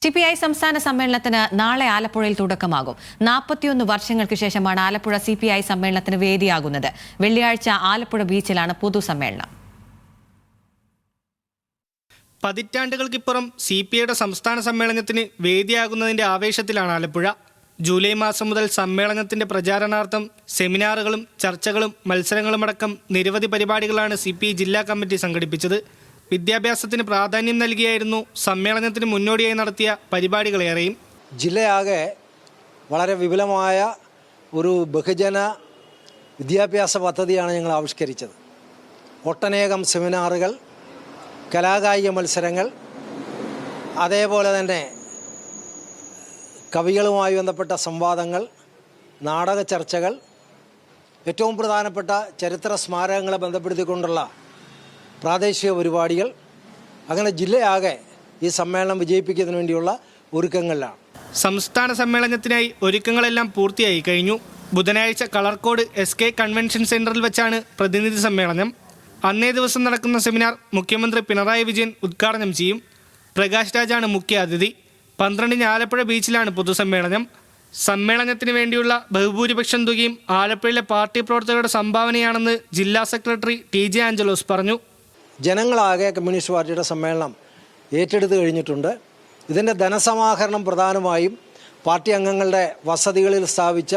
CPI സംസ്ഥാന സമ്മേളനത്തിന് നാളെ ആലപ്പുഴയിൽ തുടക്കമാകും. 41 വർഷങ്ങൾക്ക് ശേഷമാണ് ആലപ്പുഴ CPI സമ്മേളനത്തിന് വേദിയാകുന്നത്. വെള്ളിയാഴ്ച ആലപ്പുഴ ബീച്ചിലാണ് പൊതുസമ്മേളനം. പതിറ്റാണ്ടുകൾക്കിപ്പുറം CPIയുടെ സംസ്ഥാന സമ്മേളനത്തിന് വേദിയാകുന്നതിന്റെ ആവേശത്തിലാണ് ആലപ്പുഴ. ജൂലൈ മാസം മുതൽ സമ്മേളനത്തിന്റെ പ്രചാരണാർത്ഥം സെമിനാറുകളും ചർച്ചകളും മത്സരങ്ങളുമടക്കം നിരവധി പരിപാടികളാണ് CPI ജില്ലാ കമ്മിറ്റി സംഘടിപ്പിച്ചത്. വിദ്യാഭ്യാസത്തിന് പ്രാധാന്യം നൽകിയായിരുന്നു സമ്മേളനത്തിന് മുന്നോടിയായി നടത്തിയ പരിപാടികളേറെയും. ജില്ലയാകെ വളരെ വിപുലമായ ഒരു ബഹുജന വിദ്യാഭ്യാസ പദ്ധതിയാണ് ഞങ്ങൾ ആവിഷ്കരിച്ചത്. ഒട്ടനേകം സെമിനാറുകൾ, കലാകായിക മത്സരങ്ങൾ, അതേപോലെ തന്നെ കവികളുമായി ബന്ധപ്പെട്ട സംവാദങ്ങൾ, നാടക ചർച്ചകൾ, ഏറ്റവും പ്രധാനപ്പെട്ട ചരിത്ര സ്മാരകങ്ങളെ ബന്ധപ്പെടുത്തിക്കൊണ്ടുള്ള പ്രാദേശിക പരിപാടികൾ, അങ്ങനെ ജില്ലയാകെ ഈ സമ്മേളനം വിജയിപ്പിക്കുന്നതിന് വേണ്ടിയുള്ള ഒരുക്കങ്ങളിലാണ്. സംസ്ഥാന സമ്മേളനത്തിനായി ഒരുക്കങ്ങളെല്ലാം പൂർത്തിയായി കഴിഞ്ഞു. ബുധനാഴ്ച കളർക്കോട് SK കൺവെൻഷൻ സെന്ററിൽ വെച്ചാണ് പ്രതിനിധി സമ്മേളനം. അന്നേ ദിവസം നടക്കുന്ന സെമിനാർ മുഖ്യമന്ത്രി പിണറായി വിജയൻ ഉദ്ഘാടനം ചെയ്യും. പ്രകാശ് രാജാണ് മുഖ്യ അതിഥി. 12-ന് ആലപ്പുഴ ബീച്ചിലാണ് പൊതുസമ്മേളനം. സമ്മേളനത്തിന് വേണ്ടിയുള്ള ബഹുഭൂരിപക്ഷം തുകയും ആലപ്പുഴയിലെ പാർട്ടി പ്രവർത്തകരുടെ സംഭാവനയാണെന്ന് ജില്ലാ സെക്രട്ടറി TJ ആഞ്ചലോസ് പറഞ്ഞു. ജനങ്ങളാകെ കമ്മ്യൂണിസ്റ്റ് പാർട്ടിയുടെ സമ്മേളനം ഏറ്റെടുത്ത് കഴിഞ്ഞിട്ടുണ്ട്. ഇതിൻ്റെ ധനസമാഹരണം പ്രധാനമായും പാർട്ടി അംഗങ്ങളുടെ വസതികളിൽ സ്ഥാപിച്ച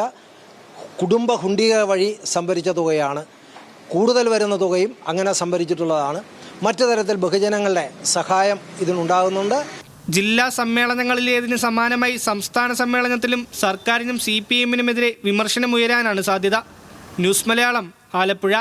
കുടുംബ ഹുണ്ടിക വഴി സംഭരിച്ച തുകയാണ്. കൂടുതൽ വരുന്ന തുകയും അങ്ങനെ സംഭരിച്ചിട്ടുള്ളതാണ്. മറ്റു തരത്തിൽ ബഹുജനങ്ങളുടെ സഹായം ഇതിനുണ്ടാകുന്നുണ്ട്. ജില്ലാ സമ്മേളനങ്ങളിലേതിന് സമാനമായി സംസ്ഥാന സമ്മേളനത്തിലും സർക്കാരിനും CPM-നുമെതിരെ വിമർശനമുയരാനാണ് സാധ്യത. ന്യൂസ് മലയാളം, ആലപ്പുഴ.